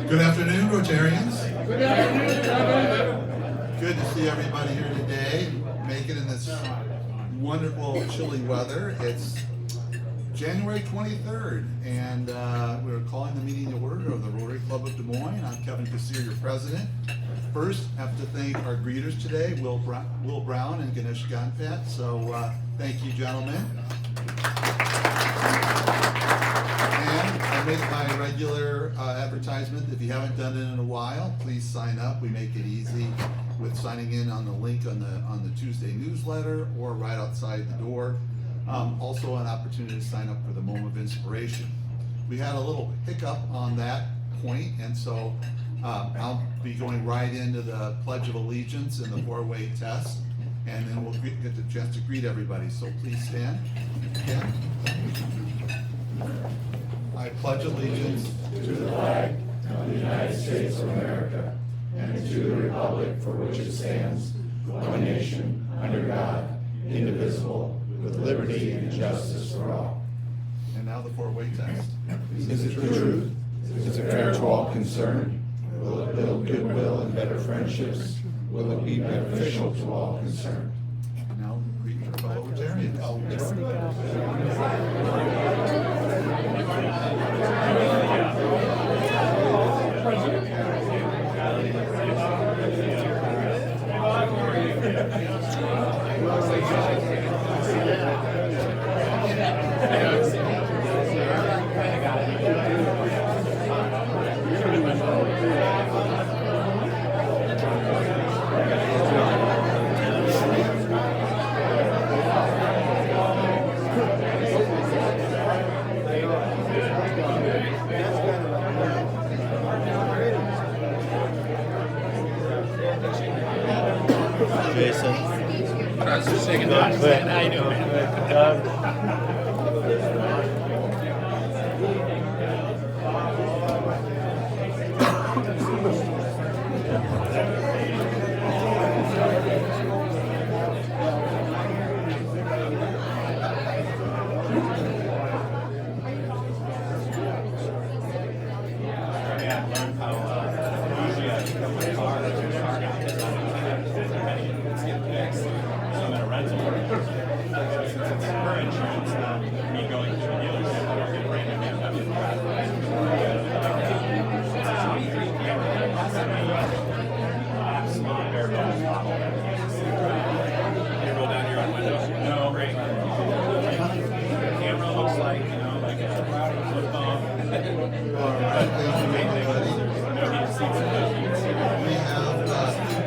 Good afternoon, Rotarians. Good afternoon. Good to see everybody here today, making it in this wonderful chilly weather. It's January 23rd, and we're calling the meeting to order of the Rotary Club of Des Moines. I'm Kevin Kassir, your president. First, I have to thank our greeters today, Will Brown and Ganesh Ganpat. So thank you, gentlemen. And I make my regular advertisement. If you haven't done it in a while, please sign up. We make it easy with signing in on the link on the Tuesday newsletter or right outside the door. Also an opportunity to sign up for the Moment of Inspiration. We had a little hiccup on that point, and so I'll be going right into the Pledge of Allegiance and the four-way test, and then we'll get the chance to greet everybody. So please stand. Stand. I pledge allegiance to the flag of the United States of America and to the republic for which it stands, one nation, under God, indivisible, with liberty and justice for all. And now the four-way test. Is it the truth? Is it fair to all concerned? Will it build goodwill and better friendships? Will it be beneficial to all concerned? And now greet your fellow Rotarians. Jason. I was just thinking that. How you doing, man? Doug.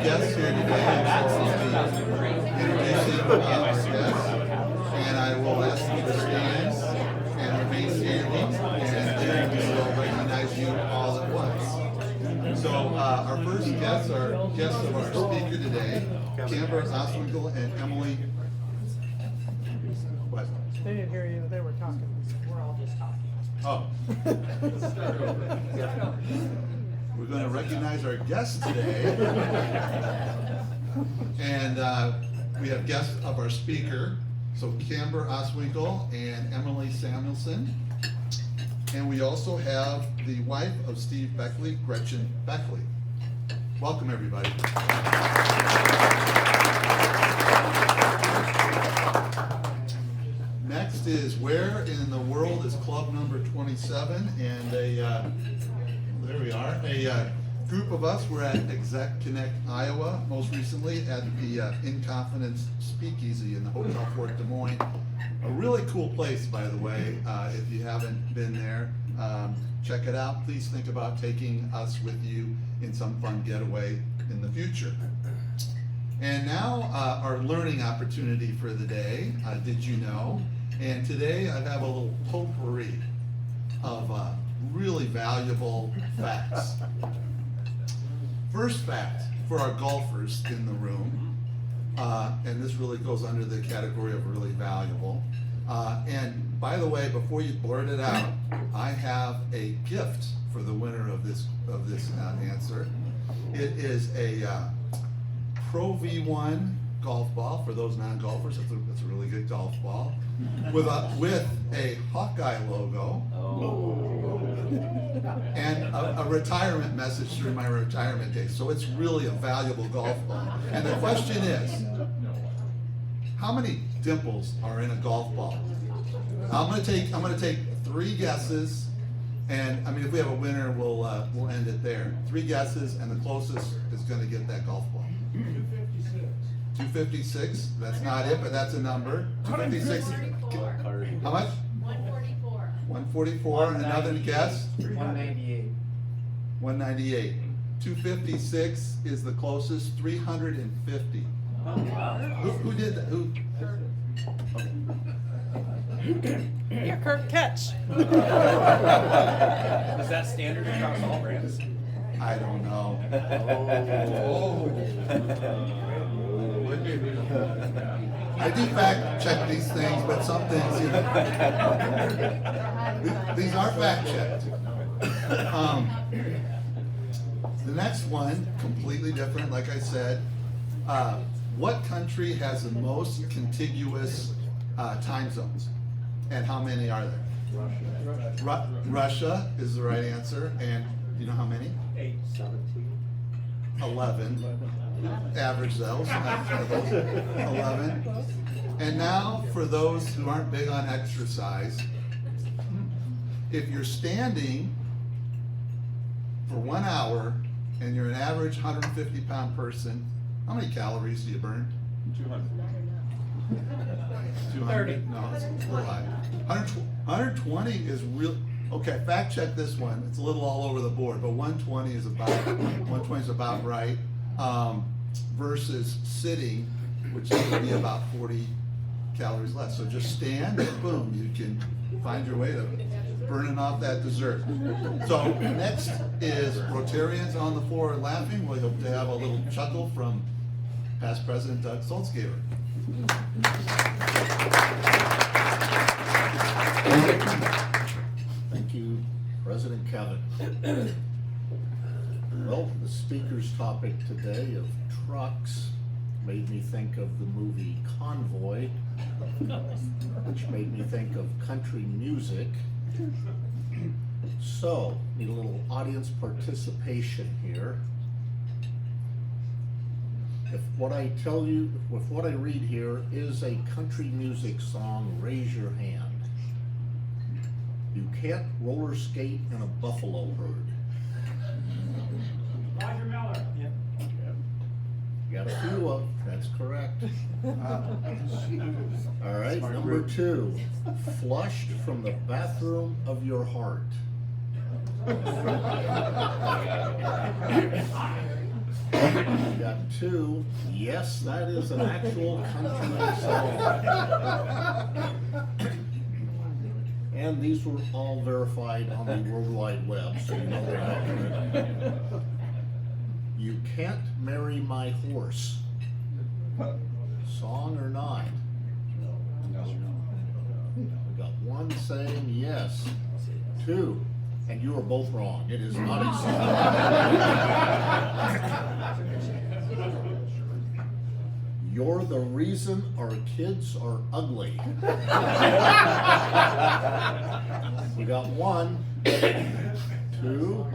Guests here today, so I'll be introducing our guests, and I will ask you to stand and remain standing, and then we will recognize you all at once. So our first guests are guests of our speaker today, Camber Oswinkel and Emily. What? They didn't hear you, they were talking. We're all just talking. Oh. We're going to recognize our guests today. And we have guests of our speaker, so Camber Oswinkel and Emily Samuelson. And we also have the wife of Steve Beckley, Gretchen Beckley. Welcome, everybody. Next is where in the world is club number 27, and there we are, a group of us were at Exec Connect, Iowa, most recently at the In Confidence Speakeasy in the Hotel Fort Des Moines. A really cool place, by the way. If you haven't been there, check it out. Please think about taking us with you in some fun getaway in the future. And now our learning opportunity for the day, did you know? And today I have a little potpourri of really valuable facts. First fact for our golfers in the room, and this really goes under the category of really valuable. And by the way, before you blurt it out, I have a gift for the winner of this answer. It is a Pro V1 golf ball. For those non-golfers, that's a really good golf ball with a Hawkeye logo. Oh. And and a retirement message through my retirement days. So it's really a valuable golf ball. And the question is, how many dimples are in a golf ball? I'm gonna take 3 guesses, and I mean, if we have a winner, we'll end it there. 3 guesses, and the closest is gonna get that golf ball. 256, that's not it, but that's a number. 256, 144. how much? 144. 144, another guess? 198. 198. 256 is the closest, 350. Who did that? Who? Yeah, Kirk, catch. Is that standard across all brands? I don't know. I do fact check these things, but some things, you know, these are fact checked. The next one, completely different, like I said. What country has the most contiguous time zones? And how many are there? Russia is the right answer, and you know how many? 11. Average those. 11. And now, for those who aren't big on exercise, if you're standing for 1 hour and you're an average 150-pound person, how many calories do you burn? 200. 200? No, it's a little high. 120 is real. Okay, fact check this one. It's a little all over the board, but 120 is about right. Versus sitting, which is going to be about 40 calories less. So just stand and boom, you can find your way to burning off that dessert. So next is Rotarians on the floor laughing. We hope to have a little chuckle from past President Doug Saltzgaber. Thank you, President Kevin. Well, the speaker's topic today of trucks made me think of the movie Convoy, which made me think of country music. So, need a little audience participation here. If what I tell you, if what I read here is a country music song, raise your hand. You can't roller skate in a buffalo herd. Roger Miller. Yep. You got a few of, that's correct. All right, number 2, flushed from the bathroom of your heart. You got 2, yes, that is an actual country song. And these were all verified on the World Wide Web, so you know they're accurate. You can't marry my horse. Song or not? We got 1 saying yes. 2, and you are both wrong. It is not a song. You're the reason our kids are ugly. We got 1, 2,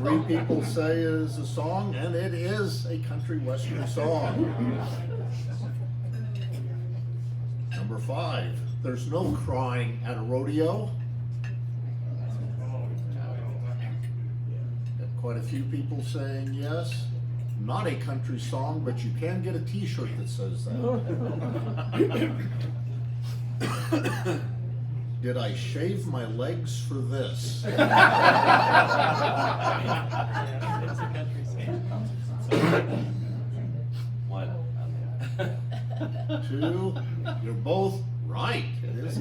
3 people say it is a song, and it is a country western song. Number 5, there's no crying at a rodeo. Got quite a few people saying yes. Not a country song, but you can get a t-shirt that says that. Did I shave my legs for this? It's a country song. 1. 2, you're both right. It is.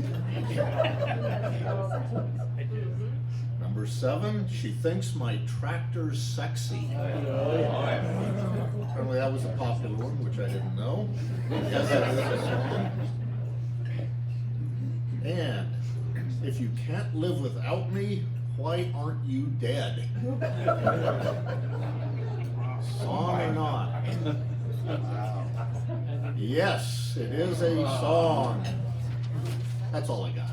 Number 7, she thinks my tractor's sexy. Apparently that was a popular one, which I didn't know. Yes, that is a song. And if you can't live without me, why aren't you dead? Song or not? Yes, it is a song. That's all I got.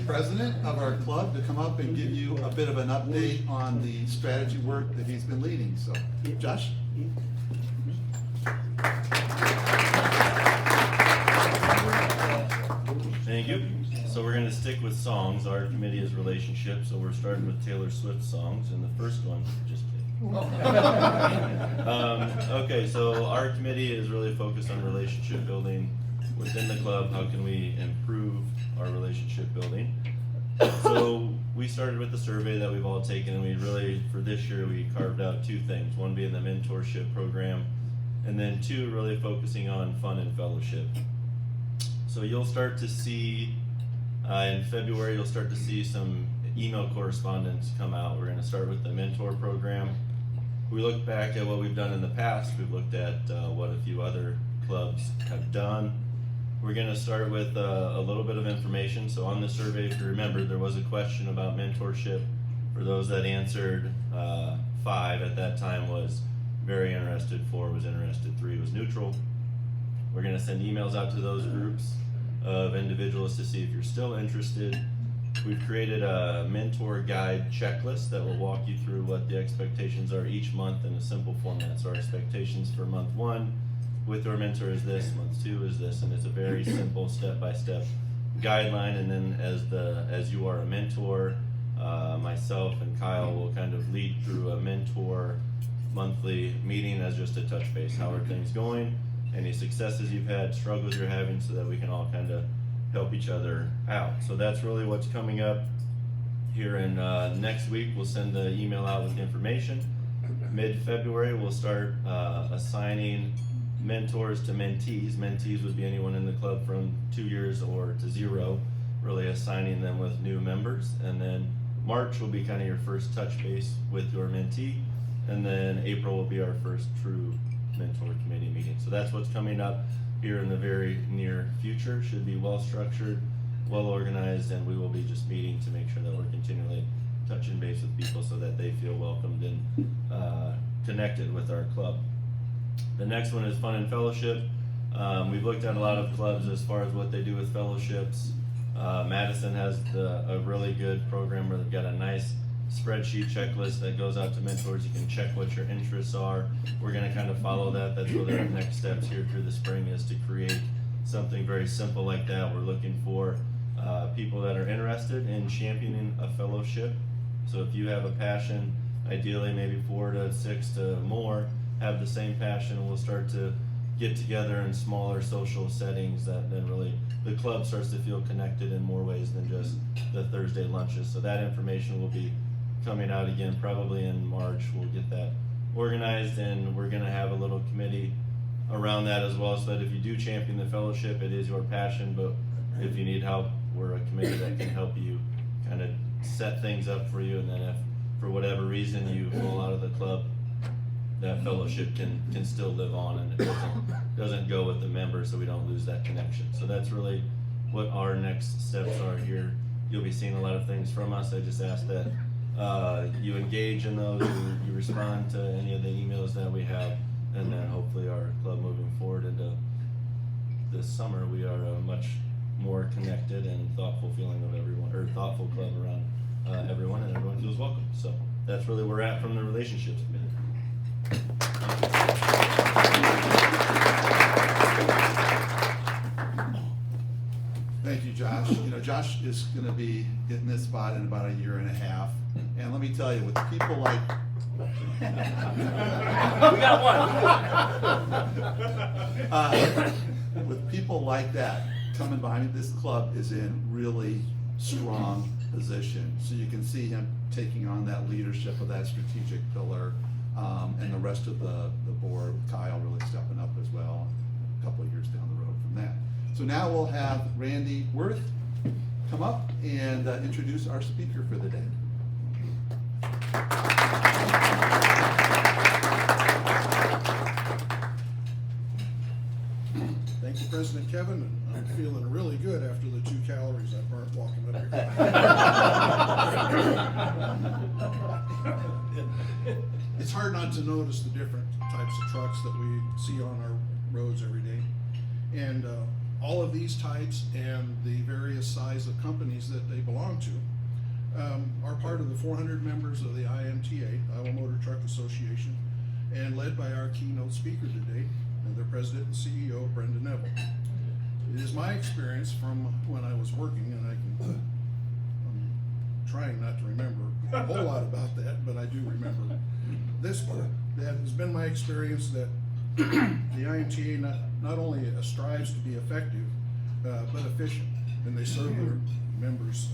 president of our club to come up and give you a bit of an update on the strategy work that he's been leading. So, Josh? Thank you. So we're going to stick with songs. Our committee is relationships, so we're starting with Taylor Swift songs, and the first one, just kidding. Okay, so our committee is really focused on relationship building within the club. How can we improve our relationship building? So we started with the survey that we've all taken, and we really, for this year, we carved out two things. One being the mentorship program, and then two, really focusing on fun and fellowship. So you'll start to see, in February, you'll start to see some email correspondence come out. We're going to start with the mentor program. We look back at what we've done in the past. We've looked at what a few other clubs have done. We're going to start with a little bit of information. So on the survey, if you remember, there was a question about mentorship. For those that answered, 5 at that time was very interested, 4 was interested, 3 was neutral. We're going to send emails out to those groups of individuals to see if you're still interested. We've created a mentor guide checklist that will walk you through what the expectations are each month in a simple format. So our expectations for month 1 with your mentor is this, month 2 is this, and it's a very simple step-by-step guideline. And then as you are a mentor, myself and Kyle will kind of lead through a mentor monthly meeting as just a touch base. How are things going? Any successes you've had, struggles you're having, so that we can all kind of help each other out. So that's really what's coming up here in next week. We'll send the email out with the information. Mid-February, we'll start assigning mentors to mentees. Mentees would be anyone in the club from 2 years or to 0, really assigning them with new members. And then March will be kind of your first touch base with your mentee. And then April will be our first true mentor committee meeting. So that's what's coming up here in the very near future. Should be well structured, well organized, and we will be just meeting to make sure that we're continually touching base with people so that they feel welcomed and connected with our club. The next one is fun and fellowship. We've looked at a lot of clubs as far as what they do with fellowships. Madison has a really good program where they've got a nice spreadsheet checklist that goes out to mentors. You can check what your interests are. We're going to kind of follow that. That's really our next steps here through the spring, is to create something very simple like that. We're looking for people that are interested in championing a fellowship. So if you have a passion, ideally maybe 4 to 6 to more have the same passion, we'll start to get together in smaller social settings that then really the club starts to feel connected in more ways than just the Thursday lunches. So that information will be coming out again probably in March. We'll get that organized, and we're going to have a little committee around that as well, so that if you do champion the fellowship, it is your passion, but if you need help, we're a committee that can help you kind of set things up for you. And then if for whatever reason you fall out of the club, that fellowship can still live on, and it doesn't go with the members, so we don't lose that connection. So that's really what our next steps are here. You'll be seeing a lot of things from us. I just ask that you engage in those, you respond to any of the emails that we have, and then hopefully our club moving forward into this summer, we are a much more connected and thoughtful feeling of everyone, or thoughtful club around everyone, and everyone feels welcome. So that's really where we're at from the relationships committee. Thank you, Josh. You know, Josh is going to be in this spot in about a year and a half. And let me tell you, with people like... We got one. With people like that coming behind me, this club is in really strong position. So you can see him taking on that leadership of that strategic pillar, and the rest of the board, Kyle really stepping up as well, a couple of years down the road from that. So now we'll have Randy Worth come up and introduce our speaker for the day. Thank you, President Kevin, and I'm feeling really good after the 2 calories I burnt walking up here. It's hard not to notice the different types of trucks that we see on our roads every day. And all of these types and the various size of companies that they belong to are part of the 400 members of the IMTA, Iowa Motor Truck Association, and led by our keynote speaker today, their president and CEO, Brenda Neville. It is my experience from when I was working, and I'm trying not to remember a whole lot about that, but I do remember this part. That has been my experience that the IMTA not only strives to be effective, but efficient, and they serve their members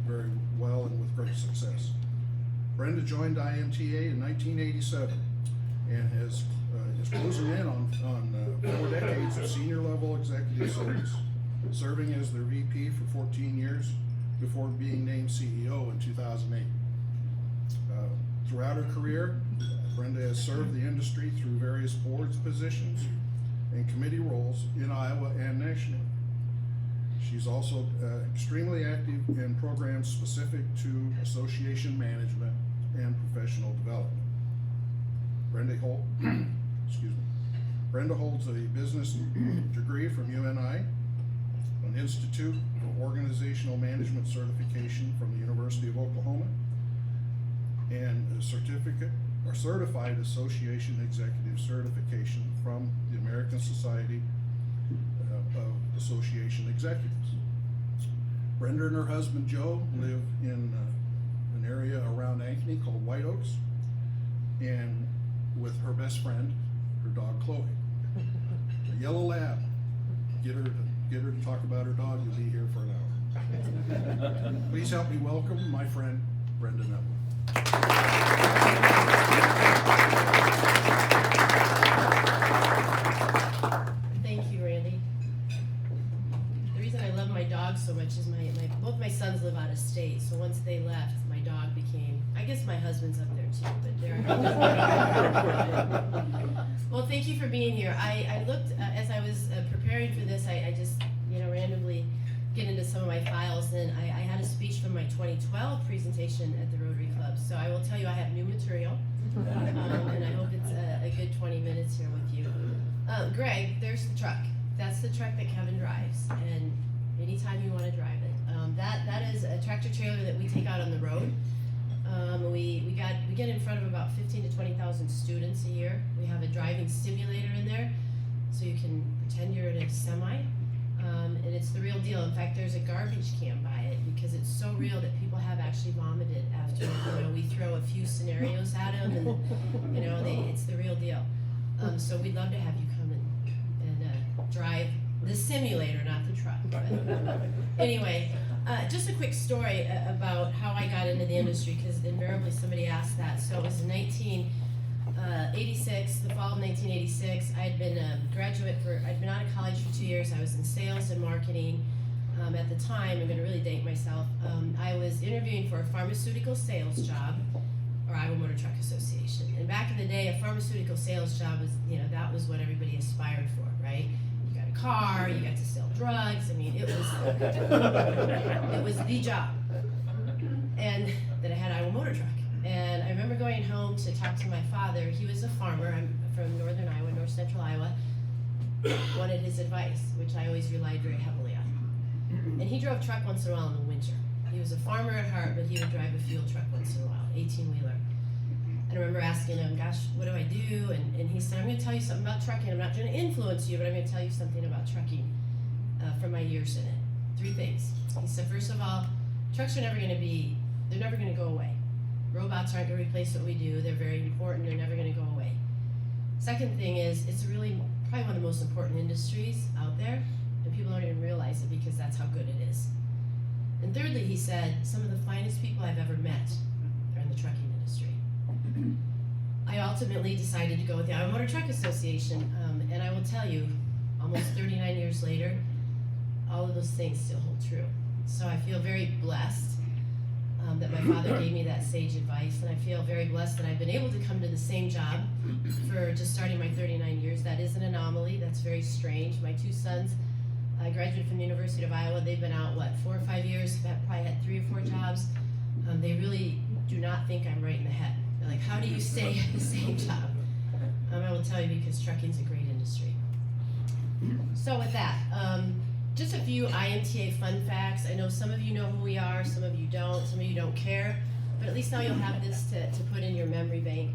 very well and with great success. Brenda joined IMTA in 1987 and is closing in on 4 decades of senior level executive service, serving as their VP for 14 years before being named CEO in 2008. Throughout her career, Brenda has served the industry through various boards positions and committee roles in Iowa and nationally. She's also extremely active in programs specific to association management and professional development. Brenda holds a business degree from UNI, an Institute for Organizational Management certification from the University of Oklahoma, and a certified association executive certification from the American Society of Association Executives. Brenda and her husband Joe live in an area around Ankeny called White Oaks, and with her best friend, her dog Chloe, a yellow lab. Get her to talk about her dog. You'll be here for an hour. Please help me welcome my friend Brenda Neville. Thank you, Randy. The reason I love my dog so much is both my sons live out of state, so once they left, my dog became, I guess my husband's up there too, but there. Well, thank you for being here. I looked, as I was preparing for this, I just, randomly get into some of my files, and I had a speech from my 2012 presentation at the Rotary Club, so I will tell you I have new material, and I hope it's a good 20 minutes here with you. Greg, there's the truck. That's the truck that Kevin drives, and anytime you want to drive it. That is a tractor trailer that we take out on the road. We get in front of about 15 to 20,000 students a year. We have a driving simulator in there, so you can pretend you're in a semi, and it's the real deal. In fact, there's a garbage can by it because it's so real that people have actually vomited after. We throw a few scenarios at them, and it's the real deal. So we'd love to have you come and drive the simulator, not the truck. But anyway, just a quick story about how I got into the industry, because invariably somebody asked that. So it was in 1986, the fall of 1986. I had been a graduate I'd been out of college for 2 years. I was in sales and marketing. At the time, I'm going to really date myself, I was interviewing for a pharmaceutical sales job, or Iowa Motor Truck Association. And back in the day, a pharmaceutical sales job was, that was what everybody aspired for, right? You got a car, you got to sell drugs. I mean, it was the job. And then I had Iowa Motor Truck. And I remember going home to talk to my father. He was a farmer. I'm from northern Iowa, north central Iowa. Wanted his advice, which I always relied very heavily on. And he drove truck once in a while in the winter. He was a farmer at heart, but he would drive a fuel truck once in a while, 18-wheeler. And I remember asking him, gosh, what do I do? And he said, I'm going to tell you something about trucking. I'm not going to influence you, but I'm going to tell you something about trucking from my years in it. 3 things. He said, first of all, trucks are never going to go away. Robots aren't going to replace what we do. They're very important. They're never going to go away. Second thing is, it's probably one of the most important industries out there, and people don't even realize it because that's how good it is. And thirdly, he said, some of the finest people I've ever met are in the trucking industry. I ultimately decided to go with the Iowa Motor Truck Association, and I will tell you, almost 39 years later, all of those things still hold true. So I feel very blessed that my father gave me that sage advice, and I feel very blessed that I've been able to come to the same job for just starting my 39 years. That is an anomaly. That's very strange. My 2 sons, I graduated from the University of Iowa. They've been out, 4 or 5 years. I've probably had 3 or 4 jobs. They really do not think I'm right in the head. They're like, how do you stay at the same job? I will tell you, because trucking's a great industry. So with that, just a few IMTA fun facts. I know some of you know who we are, some of you don't care, but at least now you'll have this to put in your memory bank.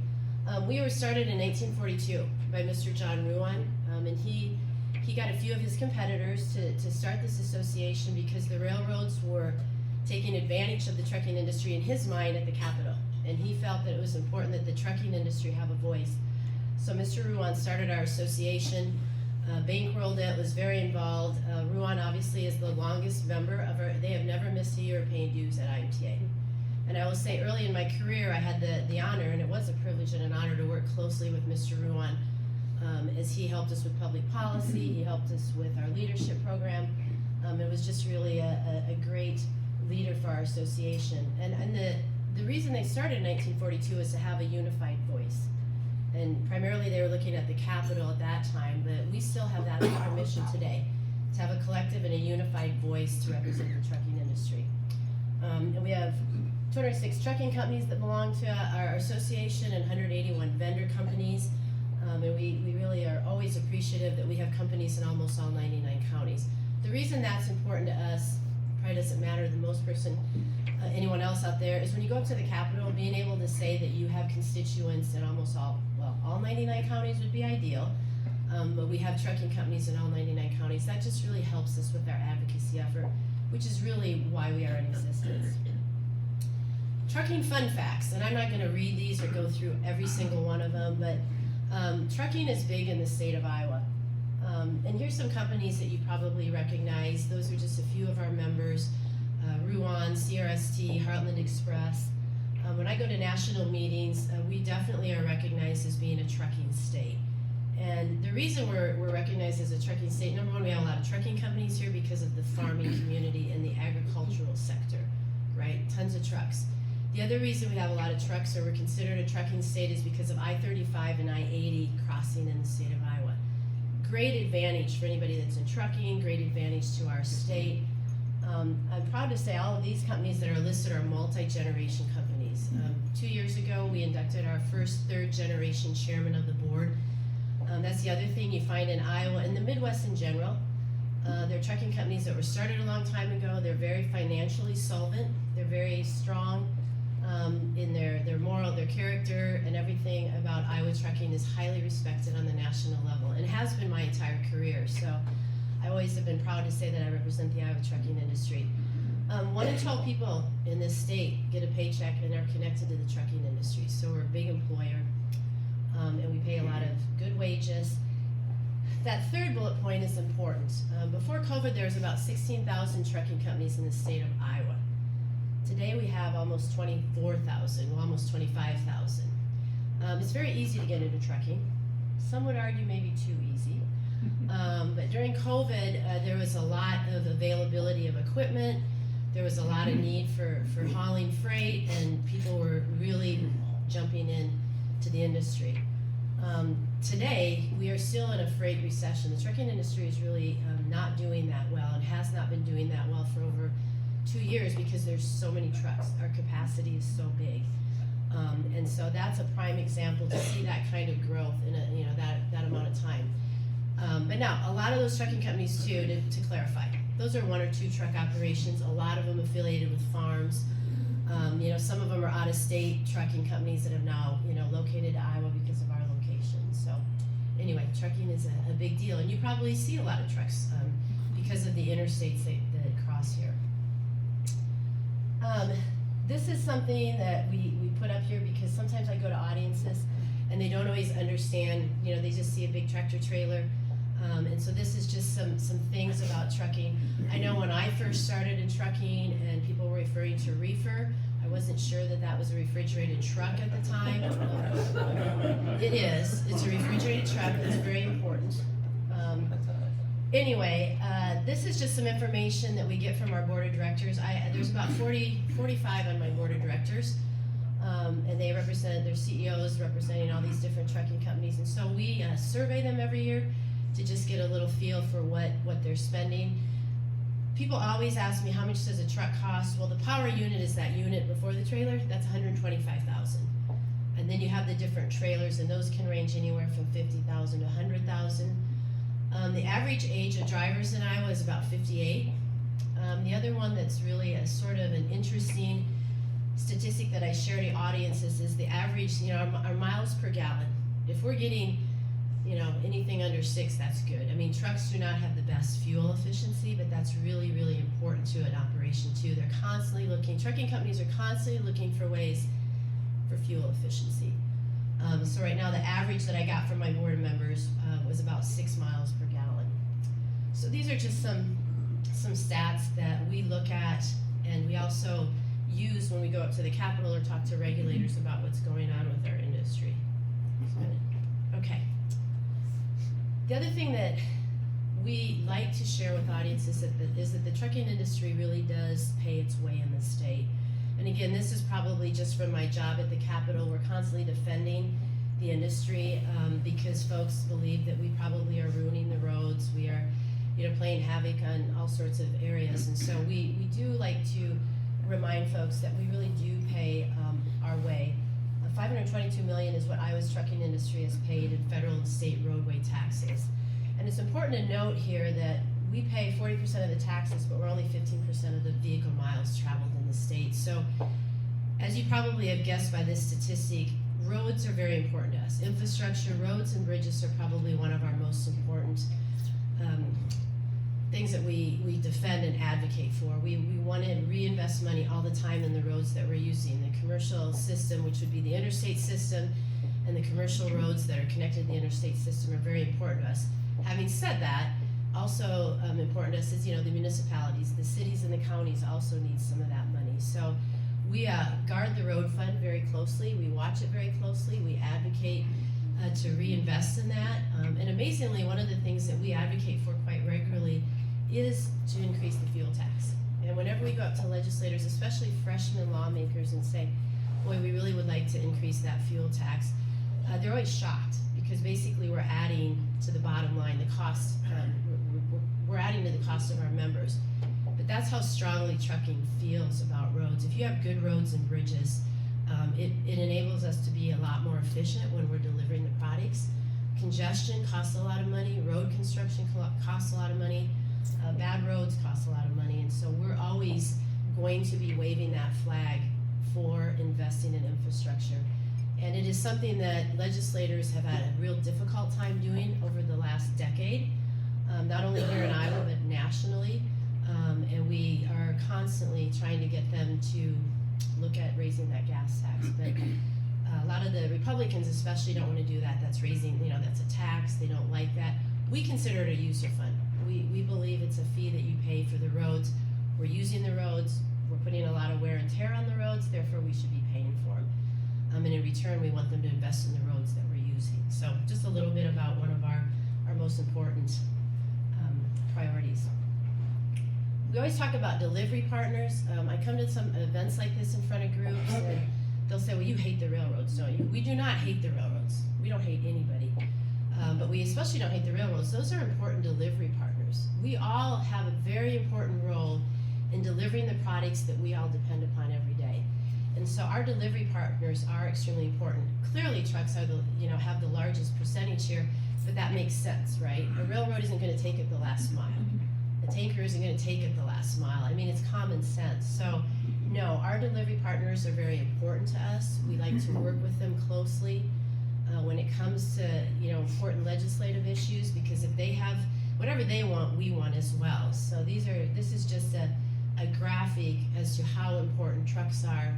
We were started in 1942 by Mr. John Ruan, and he got a few of his competitors to start this association because the railroads were taking advantage of the trucking industry in his mind at the Capitol, and he felt that it was important that the trucking industry have a voice. So Mr. Ruan started our association, bankrolled it, was very involved. Ruan obviously is the longest member of our, they have never missed a year of paying dues at IMTA. And I will say early in my career, I had the honor, and it was a privilege and an honor to work closely with Mr. Ruan as he helped us with public policy, he helped us with our leadership program. It was just really a great leader for our association. And the reason they started in 1942 was to have a unified voice. And primarily they were looking at the Capitol at that time, but we still have that as our mission today, to have a collective and a unified voice to represent the trucking industry. And we have 206 trucking companies that belong to our association and 181 vendor companies. And we really are always appreciative that we have companies in almost all 99 counties. The reason that's important to us, probably doesn't matter to the most person, anyone else out there, is when you go up to the Capitol, being able to say that you have constituents in almost all 99 counties would be ideal. But we have trucking companies in all 99 counties. That just really helps us with our advocacy effort, which is really why we are in existence. Trucking fun facts, and I'm not going to read these or go through every single one of them, but trucking is big in the state of Iowa. And here's some companies that you probably recognize. Those are just a few of our members. Ruan, CRST, Heartland Express. When I go to national meetings, we definitely are recognized as being a trucking state. And the reason we're recognized as a trucking state, number one, we have a lot of trucking companies here because of the farming community and the agricultural sector, right? Tons of trucks. The other reason we have a lot of trucks, or we're considered a trucking state, is because of I-35 and I-80 crossing in the state of Iowa. Great advantage for anybody that's in trucking, great advantage to our state. I'm proud to say all of these companies that are listed are multi-generation companies. 2 years ago, we inducted our first third-generation chairman of the board. That's the other thing you find in Iowa and the Midwest in general. They're trucking companies that were started a long time ago. They're very financially solvent. They're very strong in their moral, their character, and everything about Iowa trucking is highly respected on the national level, and has been my entire career. So I always have been proud to say that I represent the Iowa trucking industry. 1 in 12 people in this state get a paycheck and are connected to the trucking industry. So we're a big employer, and we pay a lot of good wages. That third bullet point is important. Before COVID, there was about 16,000 trucking companies in the state of Iowa. Today we have almost 24,000, well, almost 25,000. It's very easy to get into trucking. Some would argue maybe too easy. But during COVID, there was a lot of availability of equipment. There was a lot of need for hauling freight, and people were really jumping in to the industry. Today, we are still in a freight recession. The trucking industry is really not doing that well, and has not been doing that well for over 2 years because there's so many trucks. Our capacity is so big. And so that's a prime example to see that kind of growth in that amount of time. But now, a lot of those trucking companies too, to clarify, those are 1 or 2 truck operations, a lot of them affiliated with farms. Some of them are out-of-state trucking companies that have now, located to Iowa because of our location. So anyway, trucking is a big deal, and you probably see a lot of trucks because of the interstates that cross here. This is something that we put up here because sometimes I go to audiences and they don't always understand, they just see a big tractor trailer. And so this is just some things about trucking. I know when I first started in trucking and people were referring to reefer, I wasn't sure that was a refrigerated truck at the time. It is. It's a refrigerated truck. It's very important. Anyway, this is just some information that we get from our board of directors. There's about 45 on my board of directors, and they represent their CEOs representing all these different trucking companies. And so we survey them every year to just get a little feel for what they're spending. People always ask me, how much does a truck cost? Well, the power unit is that unit before the trailer. That's $125,000. And then you have the different trailers, and those can range anywhere from $50,000 to $100,000. The average age of drivers in Iowa is about 58. The other one that's really a sort of an interesting statistic that I share to audiences is the average, our miles per gallon. If we're getting, anything under 6, that's good. I mean, trucks do not have the best fuel efficiency, but that's really, really important to an operation too. They're constantly looking, trucking companies are constantly looking for ways for fuel efficiency. So right now, the average that I got from my board members was about 6 miles per gallon. So these are just some stats that we look at, and we also use when we go up to the Capitol or talk to regulators about what's going on with our industry. Okay. The other thing that we like to share with audiences is that the trucking industry really does pay its way in the state. And again, this is probably just from my job at the Capitol. We're constantly defending the industry because folks believe that we probably are ruining the roads. We are, playing havoc on all sorts of areas. And so we do like to remind folks that we really do pay our way. $522 million is what Iowa's trucking industry has paid in federal and state roadway taxes. And it's important to note here that we pay 40% of the taxes, but we're only 15% of the vehicle miles traveled in the state. So, as you probably have guessed by this statistic, roads are very important to us. Infrastructure, roads and bridges are probably one of our most important things that we defend and advocate for. We want to reinvest money all the time in the roads that we're using. The commercial system, which would be the interstate system, and the commercial roads that are connected to the interstate system are very important to us. Having said that, also important to us is, the municipalities, the cities and the counties also need some of that money. So we guard the road fund very closely. We watch it very closely. We advocate to reinvest in that. And amazingly, one of the things that we advocate for quite regularly is to increase the fuel tax. And whenever we go up to legislators, especially freshman lawmakers, and say, boy, we really would like to increase that fuel tax, they're always shocked because basically we're adding to the bottom line, the cost, we're adding to the cost of our members. But that's how strongly trucking feels about roads. If you have good roads and bridges, it enables us to be a lot more efficient when we're delivering the products. Congestion costs a lot of money, road construction costs a lot of money, bad roads cost a lot of money, and so we're always going to be waving that flag for investing in infrastructure. And it is something that legislators have had a real difficult time doing over the last decade, not only here in Iowa, but nationally. And we are constantly trying to get them to look at raising that gas tax. But a lot of the Republicans especially don't want to do that. That's raising, that's a tax. They don't like that. We consider it a user fund. We believe it's a fee that you pay for the roads. We're using the roads. We're putting a lot of wear and tear on the roads. Therefore, we should be paying for them. And in return, we want them to invest in the roads that we're using. So just a little bit about one of our most important priorities. We always talk about delivery partners. I come to some events like this in front of groups, and they'll say, well, you hate the railroads, don't you? We do not hate the railroads. We don't hate anybody. But we especially don't hate the railroads. Those are important delivery partners. We all have a very important role in delivering the products that we all depend upon every day. And so our delivery partners are extremely important. Clearly trucks are have the largest percentage here, but that makes sense, right? A railroad isn't going to take it the last mile. A tanker isn't going to take it the last mile. I mean, it's common sense. So no, our delivery partners are very important to us. We like to work with them closely when it comes to important legislative issues, because if they have whatever they want, we want as well. So this is just a graphic as to how important trucks are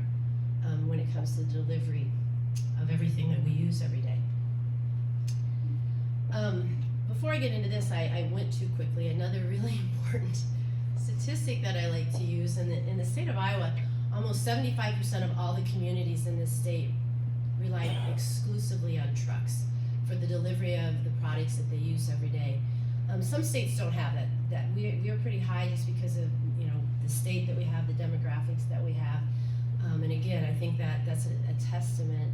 when it comes to the delivery of everything that we use every day. Before I get into this, I went too quickly. Another really important statistic that I like to use in the state of Iowa, almost 75% of all the communities in this state rely exclusively on trucks for the delivery of the products that they use every day. Some states don't have that. We are pretty high just because of the state that we have, the demographics that we have. And again, I think that's a testament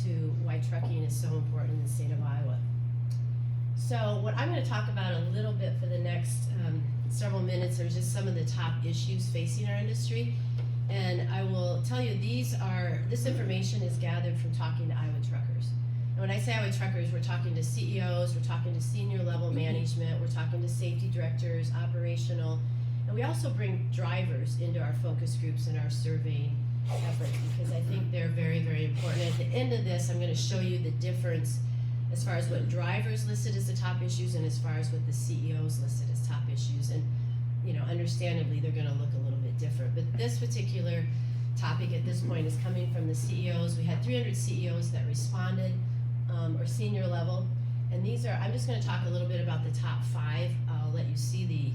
to why trucking is so important in the state of Iowa. So what I'm going to talk about a little bit for the next several minutes are just some of the top issues facing our industry. And I will tell you this information is gathered from talking to Iowa truckers. And when I say Iowa truckers, we're talking to CEOs, we're talking to senior level management, we're talking to safety directors, operational, and we also bring drivers into our focus groups and our surveying efforts because I think they're very, very important. At the end of this, I'm gonna show you the difference as far as what drivers listed as the top issues and as far as what the CEOs listed as top issues. And, you know, understandably, they're gonna look a little bit different. But this particular topic at this point is coming from the CEOs. We had 300 CEOs that responded, or senior level. And these are, I'm just gonna talk a little bit about the top 5. I'll let you see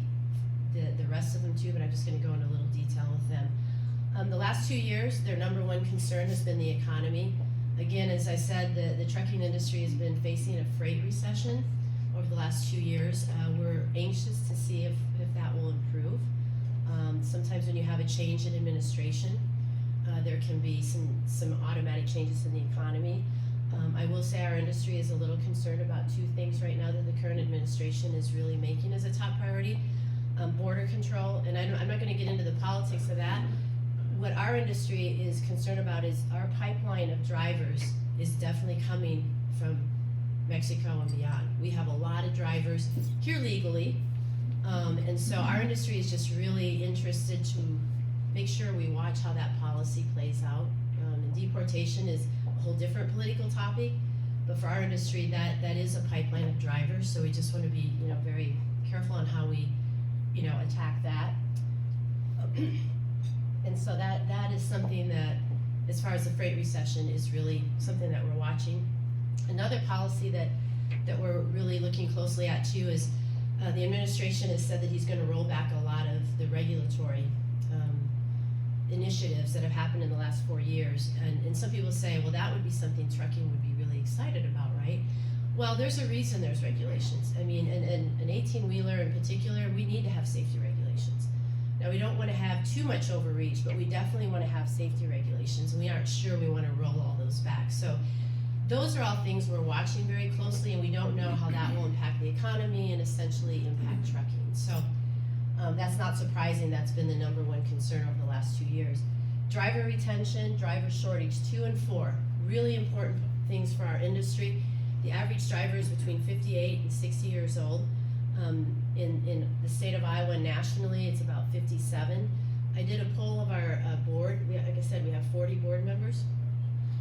the rest of them too, but I'm just gonna go into a little detail with them. The last 2 years, their number one concern has been the economy. Again, as I said, the trucking industry has been facing a freight recession over the last 2 years. We're anxious to see if that will improve. Sometimes when you have a change in administration, there can be some automatic changes in the economy. I will say our industry is a little concerned about 2 things right now that the current administration is really making as a top priority. Border control, and I'm not gonna get into the politics of that. What our industry is concerned about is our pipeline of drivers is definitely coming from Mexico and beyond. We have a lot of drivers here legally, and so our industry is just really interested to make sure we watch how that policy plays out. And deportation is a whole different political topic, but for our industry, that is a pipeline of drivers, so we just want to be, you know, very careful on how we, you know, attack that. And so that is something that, as far as the freight recession, is really something that we're watching. Another policy that we're really looking closely at too is the administration has said that he's going to roll back a lot of the regulatory initiatives that have happened in the last 4 years. And some people say, well, that would be something trucking would be really excited about, right? Well, there's a reason there's regulations. I mean, and an 18-wheeler in particular, we need to have safety regulations. Now, we don't want to have too much overreach, but we definitely want to have safety regulations, and we aren't sure we want to roll all those back. So those are all things we're watching very closely, and we don't know how that will impact the economy and essentially impact trucking. So that's not surprising. That's been the number one concern over the last 2 years. Driver retention, driver shortage, 2 and 4, really important things for our industry. The average driver is between 58 and 60 years old. In the state of Iowa nationally, it's about 57. I did a poll of our board. Like I said, we have 40 board members.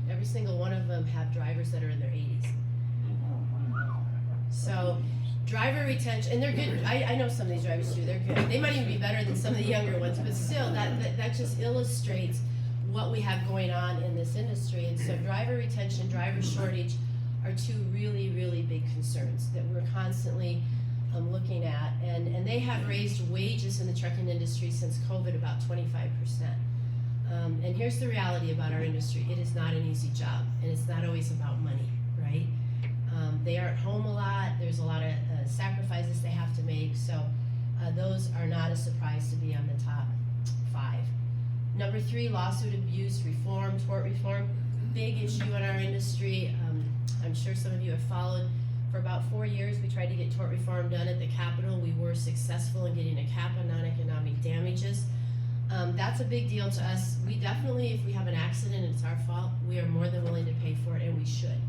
Every single one of them have drivers that are in their 80s. So driver retention, and they're good. I know some of these drivers too. They're good. They might even be better than some of the younger ones, but still, that just illustrates what we have going on in this industry. And so driver retention, driver shortage are 2 really, really big concerns that we're constantly looking at, and they have raised wages in the trucking industry since COVID about 25%. And here's the reality about our industry: it is not an easy job, and it's not always about money, right? They are at home a lot. There's a lot of sacrifices they have to make, so those are not a surprise to be on the top 5. Number 3, lawsuit abuse reform, tort reform, big issue in our industry. I'm sure some of you have followed. For about 4 years, we tried to get tort reform done at the Capitol. We were successful in getting a cap on non-economic damages. That's a big deal to us. We definitely, if we have an accident and it's our fault, we are more than willing to pay for it, and we should.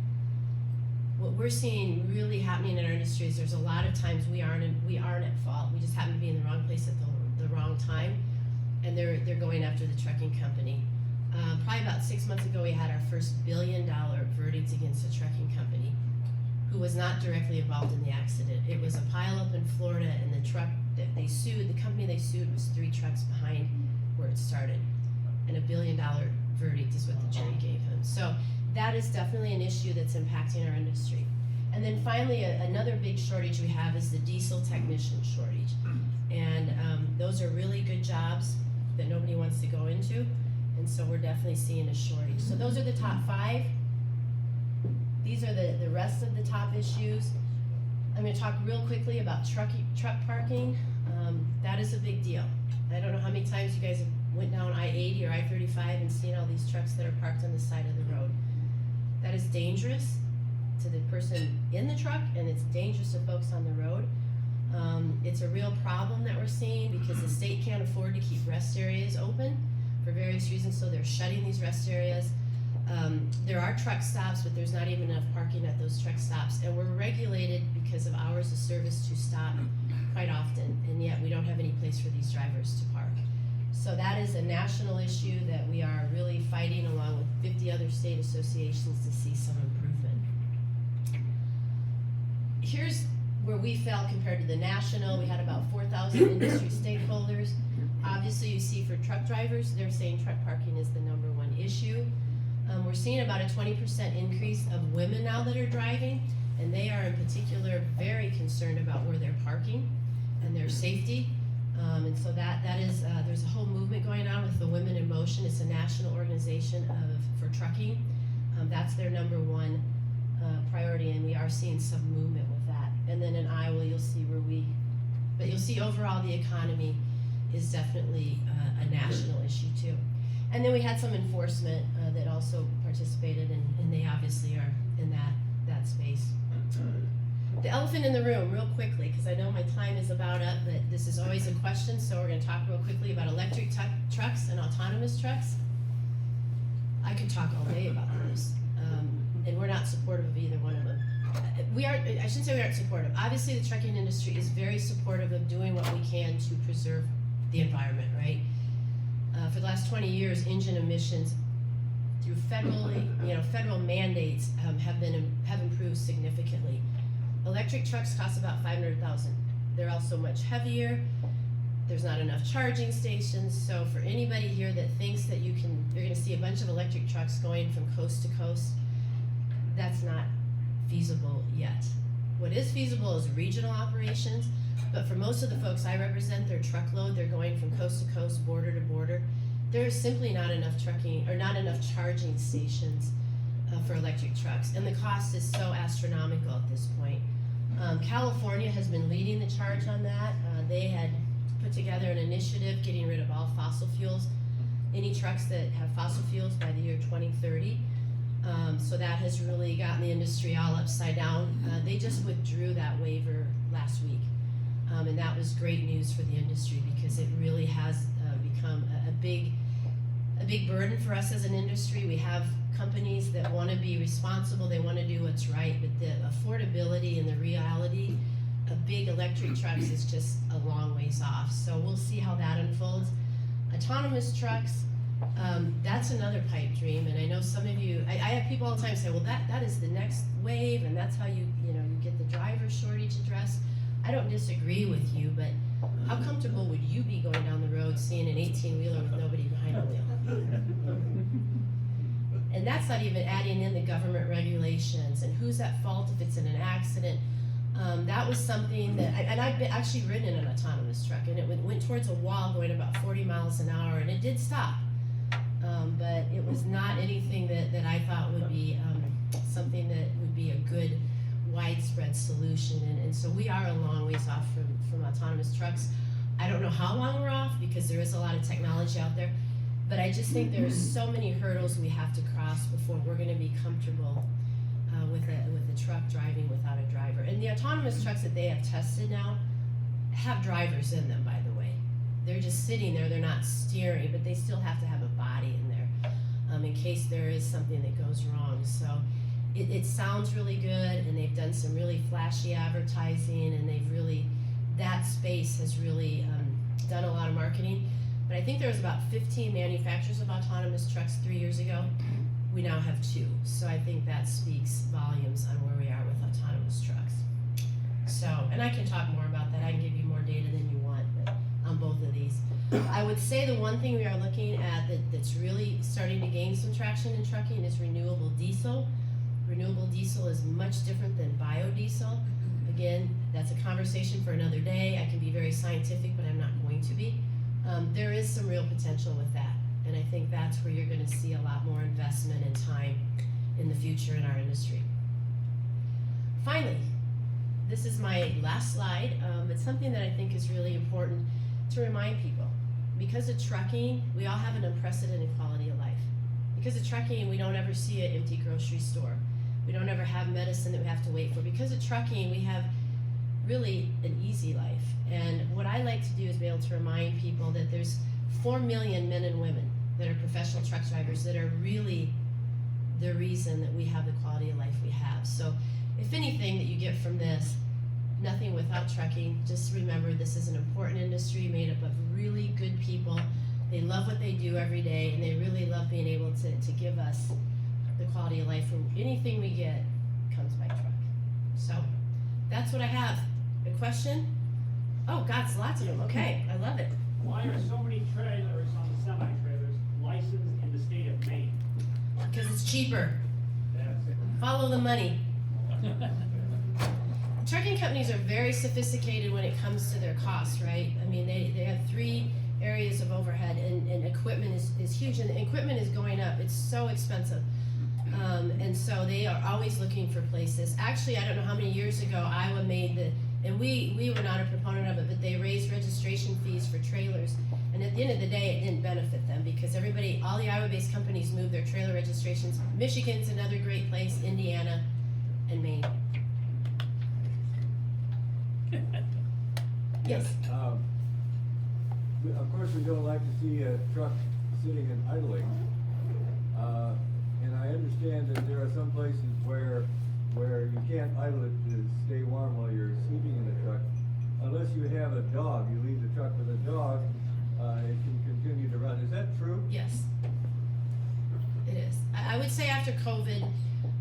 What we're seeing really happening in our industry is there's a lot of times we aren't at fault. We just happen to be in the wrong place at the wrong time, and they're going after the trucking company. Probably about 6 months ago, we had our first $1 billion verdict against a trucking company who was not directly involved in the accident. It was a pileup in Florida, and the truck that they sued, the company they sued, was 3 trucks behind where it started. And $1 billion verdict is what the jury gave him. So that is definitely an issue that's impacting our industry. And then finally, another big shortage we have is the diesel technician shortage. And those are really good jobs that nobody wants to go into, and so we're definitely seeing a shortage. So those are the top 5. These are the rest of the top issues. I'm going to talk real quickly about truck parking. That is a big deal. I don't know how many times you guys have went down I-80 or I-35 and seen all these trucks that are parked on the side of the road. That is dangerous to the person in the truck, and it's dangerous to folks on the road. It's a real problem that we're seeing because the state can't afford to keep rest areas open for various reasons, so they're shutting these rest areas. There are truck stops, but there's not even enough parking at those truck stops, and we're regulated because of hours of service to stop quite often, and yet we don't have any place for these drivers to park. So that is a national issue that we are really fighting along with 50 other state associations to see some improvement. Here's where we fell compared to the national. We had about 4,000 industry stakeholders. Obviously, you see for truck drivers, they're saying truck parking is the #1 issue. We're seeing about a 20% increase of women now that are driving, and they are in particular very concerned about where they're parking and their safety. And so that is, there's a whole movement going on with the Women in Motion. It's a national organization for trucking. That's their #1 priority, and we are seeing some movement with that. And then in Iowa, you'll see but you'll see overall the economy is definitely a national issue too. And then we had some enforcement that also participated, and they obviously are in that space. The elephant in the room, real quickly, because I know my time is about up, but this is always a question, so we're going to talk real quickly about electric trucks and autonomous trucks. I could talk all day about those, and we're not supportive of either one of them. I shouldn't say we aren't supportive. Obviously, the trucking industry is very supportive of doing what we can to preserve the environment, right? For the last 20 years, engine emissions through federal mandates have improved significantly. Electric trucks cost about $500,000. They're also much heavier. There's not enough charging stations. So for anybody here that thinks that you're going to see a bunch of electric trucks going from coast to coast, that's not feasible yet. What is feasible is regional operations, but for most of the folks I represent, their truckload, they're going from coast to coast, border to border. There is simply not enough charging stations for electric trucks, and the cost is so astronomical at this point. California has been leading the charge on that. They had put together an initiative getting rid of all fossil fuels, any trucks that have fossil fuels by the year 2030. So that has really gotten the industry all upside down. They just withdrew that waiver last week, and that was great news for the industry because it really has become a big burden for us as an industry. We have companies that want to be responsible, they want to do what's right, but the affordability and the reality of big electric trucks is just a long ways off. So we'll see how that unfolds. Autonomous trucks, that's another pipe dream, and I know some of you, I have people all the time say, well, that is the next wave, and that's how you get the driver shortage addressed. I don't disagree with you, but how comfortable would you be going down the road seeing an 18-wheeler with nobody behind the wheel? And that's not even adding in the government regulations and who's at fault if it's in an accident. That was something that, and I've actually ridden in an autonomous truck, and it went towards a wall going about 40 miles an hour, and it did stop. But it was not anything that I thought would be something that would be a good widespread solution, and so we are a long ways off from autonomous trucks. I don't know how long we're off because there is a lot of technology out there, but I just think there's so many hurdles we have to cross before we're going to be comfortable with a truck driving without a driver. And the autonomous trucks that they have tested now have drivers in them, by the way. They're just sitting there, they're not steering, but they still have to have a body in there in case there is something that goes wrong. So it sounds really good, and they've done some really flashy advertising, and that space has really done a lot of marketing. But I think there was about 15 manufacturers of autonomous trucks 3 years ago. We now have 2. So I think that speaks volumes on where we are with autonomous trucks. So, and I can talk more about that. I can give you more data than you want, but on both of these. I would say the one thing we are looking at that's really starting to gain some traction in trucking is renewable diesel. Renewable diesel is much different than biodiesel. Again, that's a conversation for another day. I can be very scientific, but I'm not going to be. There is some real potential with that, and I think that's where you're going to see a lot more investment and time in the future in our industry. Finally, this is my last slide. It's something that I think is really important to remind people. Because of trucking, we all have an unprecedented quality of life. Because of trucking, we don't ever see an empty grocery store. We don't ever have medicine that we have to wait for. Because of trucking, we have really an easy life. And what I like to do is be able to remind people that there's 4 million men and women that are professional truck drivers that are really the reason that we have the quality of life we have. So if anything that you get from this, nothing without trucking, just remember this is an important industry made up of really good people. They love what they do every day, and they really love being able to give us the quality of life. From anything we get comes by truck. So that's what I have. A question? Oh, God, it's lots of them. Okay, I love it. Why are so many trailers on the semi-trailers licensed in the state of Maine? Because it's cheaper. Follow the money. Trucking companies are very sophisticated when it comes to their costs, right? I mean, they have 3 areas of overhead, and equipment is huge, and the equipment is going up. It's so expensive. And so they are always looking for places. Actually, I don't know how many years ago Iowa made and we were not a proponent of it, but they raised registration fees for trailers. And at the end of the day, it didn't benefit them because all the Iowa-based companies moved their trailer registrations. Michigan's another great place, Indiana, and Maine. Yes. Of course, we don't like to see a truck sitting and idling. And I understand that there are some places where you can't idle it to stay warm while you're sleeping in the truck. Unless you have a dog, you leave the truck with a dog, it can continue to run. Is that true? Yes, it is. I would say after COVID,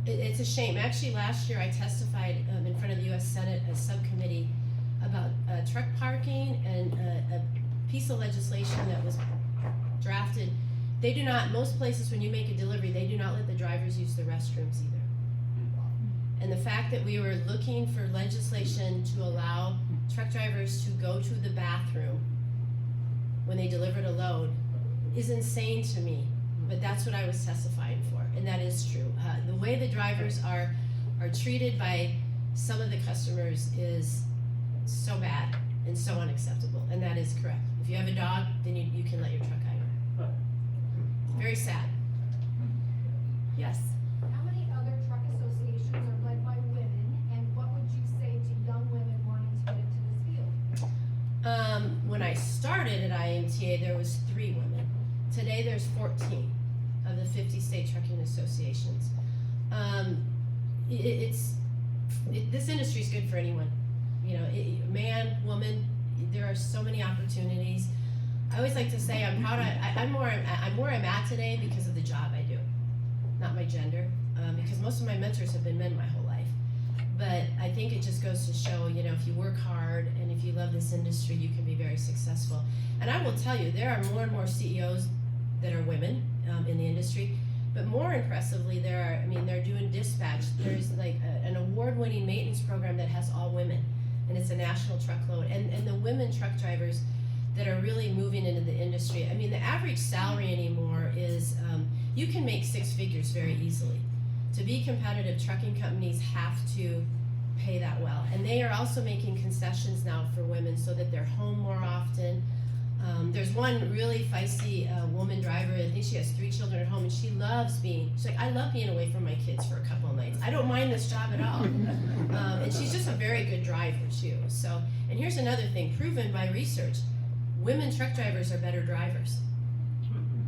it's a shame. Actually, last year I testified in front of the U.S. Senate, a subcommittee, about truck parking and a piece of legislation that was drafted. They do not, most places when you make a delivery, they do not let the drivers use the restrooms either. And the fact that we were looking for legislation to allow truck drivers to go to the bathroom when they delivered a load is insane to me. But that's what I was testifying for, and that is true. The way the drivers are treated by some of the customers is so bad and so unacceptable, and that is correct. If you have a dog, then you can let your truck idle. Very sad. Yes? How many other truck associations are led by women, and what would you say to young women wanting to get into this field? When I started at IMTA, there was 3 women. Today, there's 14 of the 50 state trucking associations. This industry is good for anyone. You know, man, woman, there are so many opportunities. I always like to say I'm proud. I'm where I'm at today because of the job I do, not my gender. Because most of my mentors have been men my whole life. But I think it just goes to show, you know, if you work hard and if you love this industry, you can be very successful. And I will tell you, there are more and more CEOs that are women in the industry. But more impressively, they're doing dispatch. There's like an award-winning maintenance program that has all women, and it's a national truckload. And the women truck drivers that are really moving into the industry. I mean, the average salary anymore is, you can make 6 figures very easily. To be competitive, trucking companies have to pay that well. And they are also making concessions now for women so that they're home more often. There's one really feisty woman driver. I think she has 3 children at home, and she's like, I love being away from my kids for a couple of nights. I don't mind this job at all. And she's just a very good driver too. So, and here's another thing, proven by research. Women truck drivers are better drivers.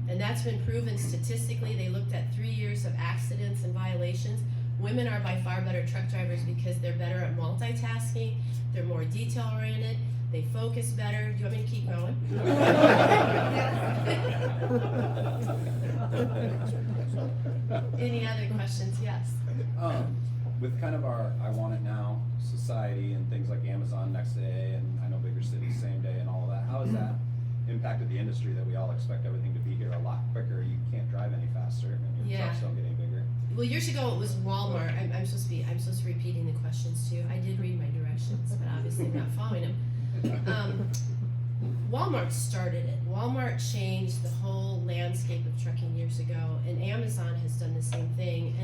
And that's been proven statistically. They looked at 3 years of accidents and violations. Women are by far better truck drivers because they're better at multitasking, they're more detail oriented, they focus better. Do you want me to keep going? Any other questions? Yes. With kind of our I want it now society and things like Amazon next day, and I know bigger cities same day and all of that, how has that impacted the industry that we all expect everything to be here a lot quicker? You can't drive any faster and your trucks don't get any bigger. Well, years ago it was Walmart. I'm supposed to be repeating the questions too. I did read my directions, but obviously I'm not following them. Walmart started it. Walmart changed the whole landscape of trucking years ago, and Amazon has done the same thing.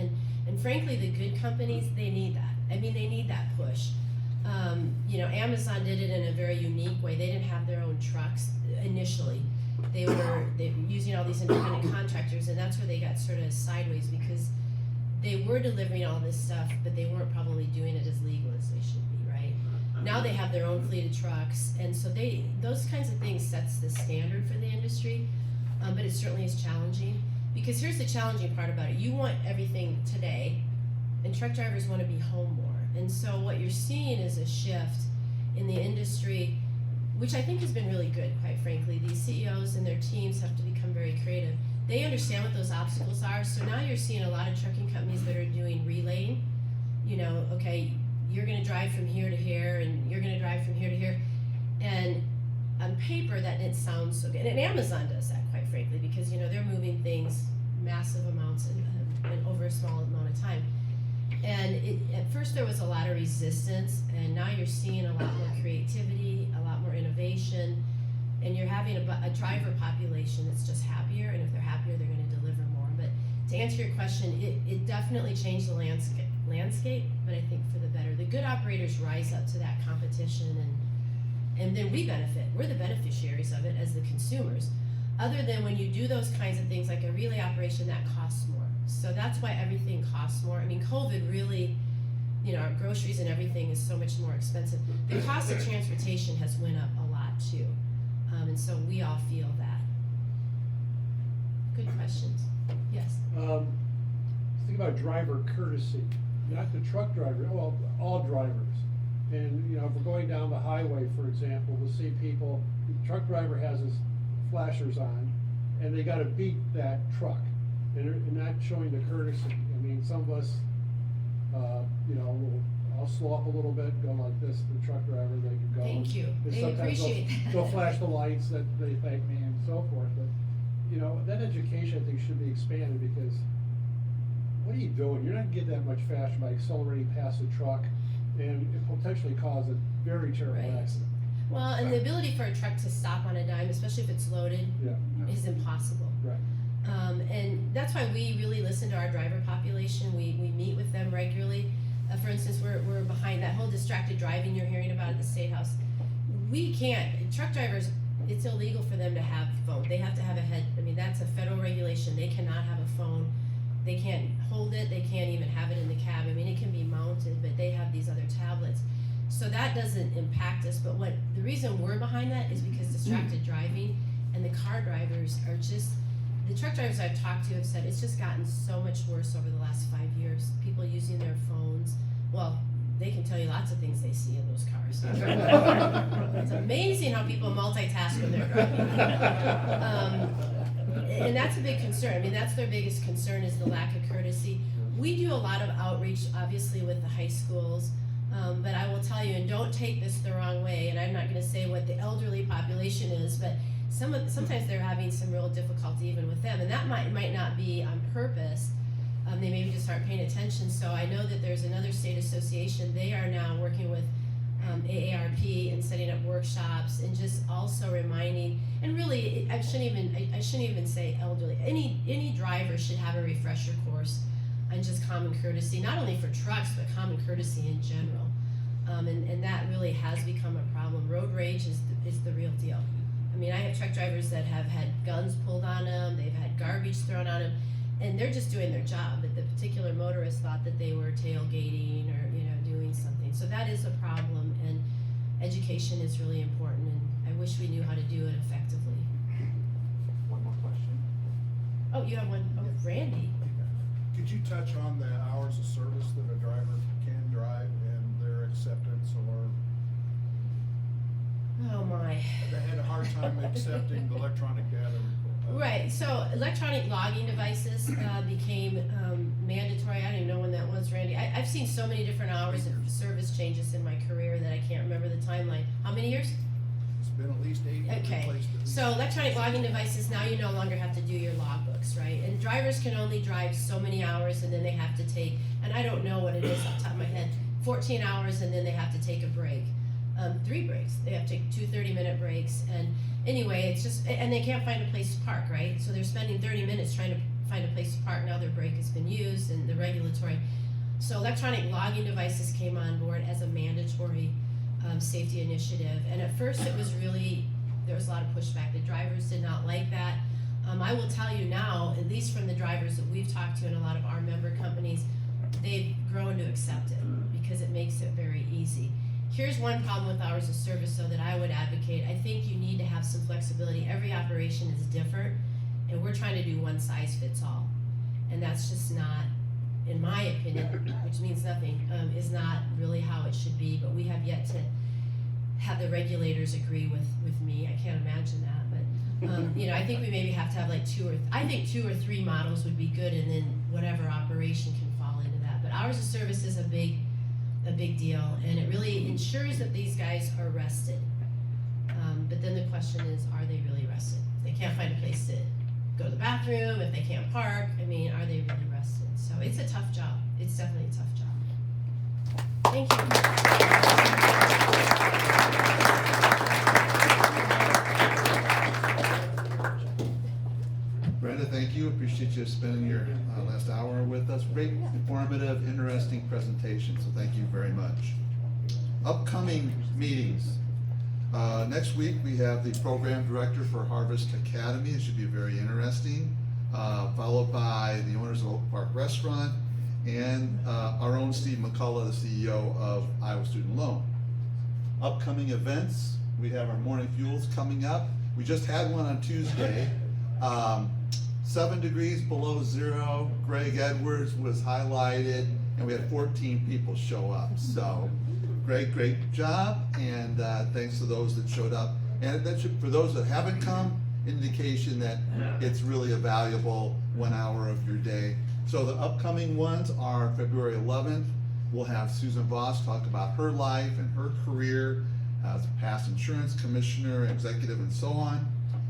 And frankly, the good companies, they need that. I mean, they need that push. You know, Amazon did it in a very unique way. They didn't have their own trucks initially. They were using all these independent contractors, and that's where they got sort of sideways because they were delivering all this stuff, but they weren't probably doing it as legal as they should be, right? Now they have their own fleet of trucks, and so those kinds of things sets the standard for the industry, but it certainly is challenging Because here's the challenging part about it. You want everything today, and truck drivers want to be home more. And so what you're seeing is a shift in the industry, which I think has been really good, quite frankly. These CEOs and their teams have to become very creative. They understand what those obstacles are, so now you're seeing a lot of trucking companies that are doing relaying. You know, okay, you're gonna drive from here to here, and you're gonna drive from here to here. And on paper, that didn't sound so good. And Amazon does that, quite frankly, because, you know, they're moving things massive amounts and over a small amount of time. And at first there was a lot of resistance, and now you're seeing a lot more creativity, a lot more innovation, and you're having a driver population that's just happier, and if they're happier, they're gonna deliver more. But to answer your question, it definitely changed the landscape, but I think for the better. The good operators rise up to that competition, and then we benefit. We're the beneficiaries of it as the consumers. Other than when you do those kinds of things like a relay operation, that costs more. So that's why everything costs more. I mean, COVID really, you know, our groceries and everything is so much more expensive. The cost of transportation has went up a lot too. And so we all feel that. Good questions. Yes. Think about driver courtesy, not the truck driver, well, all drivers. And, you know, if we're going down the highway, for example, we'll see people, the truck driver has his flashers on, and they gotta beat that truck, and they're not showing the courtesy. I mean, some of us, you know, I'll slow up a little bit, go like this, the truck driver, they can go. Thank you. And They sometimes appreciate that. they'll flash the lights that they thank me and so forth, but, you know, that education, I think, should be expanded, because what are you doing? You're not getting that much faster by accelerating past a truck, and it potentially cause a very terrible Right. accident. Well, and the ability for a truck to stop on a dime, especially if it's loaded, Yeah, is impossible. right. And that's why we really listen to our driver population. We meet with them regularly. For instance, we're behind that whole distracted driving you're hearing about at the State House. We can't, truck drivers, it's illegal for them to have phone. They have to have a head, I mean, that's a federal regulation. They cannot have a phone. They can't hold it, they can't even have it in the cab. I mean, it can be mounted, but they have these other tablets. So that doesn't impact us, but the reason we're behind that is because distracted driving and the car drivers are just, the truck drivers I've talked to have said it's just gotten so much worse over the last 5 years. People using their phones, well, they can tell you lots of things they see in those cars. It's amazing how people multitask when they're driving. And that's a big concern. I mean, that's their biggest concern, is the lack of courtesy. We do a lot of outreach, obviously, with the high schools. But I will tell you, and don't take this the wrong way, and I'm not gonna say what the elderly population is, but sometimes they're having some real difficulty even with them, and that might not be on purpose. They maybe just aren't paying attention. So I know that there's another state association. They are now working with AARP and setting up workshops, and just also reminding, and really, I shouldn't even say elderly. Any driver should have a refresher course on just common courtesy, not only for trucks, but common courtesy in general. And that really has become a problem. Road rage is the real deal. I mean, I have truck drivers that have had guns pulled on them, they've had garbage thrown on them, and they're just doing their job. But the particular motorist thought that they were tailgating or, you know, doing something. So that is a problem, and education is really important, and I wish we knew how to do it effectively. One more question. Oh, you have one? Oh, Randy. Could you touch on the hours of service that a driver can drive and their acceptance, or Oh my. they had a hard time accepting the electronic data report? Right, so electronic logging devices became mandatory. I don't even know when that was, Randy. I've seen so many different hours of service changes in my career that I can't remember the timeline. How many years? It's been at least 8 Okay, replaced at least. so electronic logging devices, now you no longer have to do your logbooks, right? And drivers can only drive so many hours, and then they have to take, and I don't know what it is off the top of my head, 14 hours, and then they have to take a break. 3 breaks. They have to take 2 30-minute breaks, and anyway, it's just, and they can't find a place to park, right? So they're spending 30 minutes trying to find a place to park. Now their break has been used, and the regulatory. So electronic logging devices came on board as a mandatory safety initiative, and at first it was really, there was a lot of pushback. The drivers did not like that. I will tell you now, at least from the drivers that we've talked to in a lot of our member companies, they've grown to accept it because it makes it very easy. Here's one problem with hours of service, though, that I would advocate. I think you need to have some flexibility. Every operation is different, and we're trying to do one size fits all. And that's just not, in my opinion, which means nothing, is not really how it should be, but we have yet to have the regulators agree with me. I can't imagine that, but, you know, I think we maybe have to have like two or three models would be good, and then whatever operation can fall into that. But hours of service is a big deal, and it really ensures that these guys are rested. But then the question is, are they really rested? They can't find a place to go to the bathroom, if they can't park, I mean, are they really rested? So it's a tough job. It's definitely a tough job. Thank Brenda, thank you. Appreciate you spending your last hour with us. Great, informative, interesting presentation, so thank you very much. Upcoming meetings. Next week, we have the program director for Harvest Academy. It should be very interesting. Followed by the owners of Oak Park Restaurant and our own Steve McCullough, the CEO of Iowa Student Loan. Upcoming events, we have our morning fuels coming up. We just had one on Tuesday. 7 degrees below zero. Greg Edwards was highlighted, and we had 14 people show up. So great job, and thanks to those that showed up. And that should, for those that haven't come, indication that it's really a valuable 1 hour of your day. So the upcoming ones are February 11th. We'll have Susan Voss talk about her life and her career as a past insurance commissioner, executive, and so on.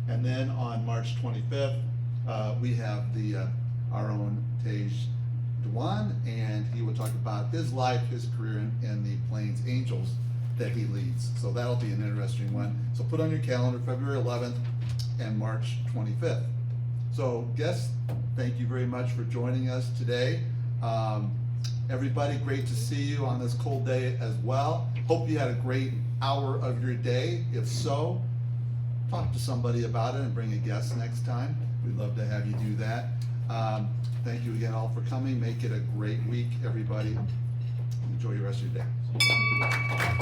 And then on March 25th, we have our own Tej Dewan, and he will talk about his life, his career, and the Plains Angels that he leads. So that'll be an interesting one. So put on your calendar February 11th and March 25th. So guests, thank you very much for joining us today. Everybody, great to see you on this cold day as well. Hope you had a great hour of your day. If so, talk to somebody about it and bring a guest next time. We'd love to have you do that. Thank you again all for coming. Make it a great week, everybody. Enjoy the rest of your day.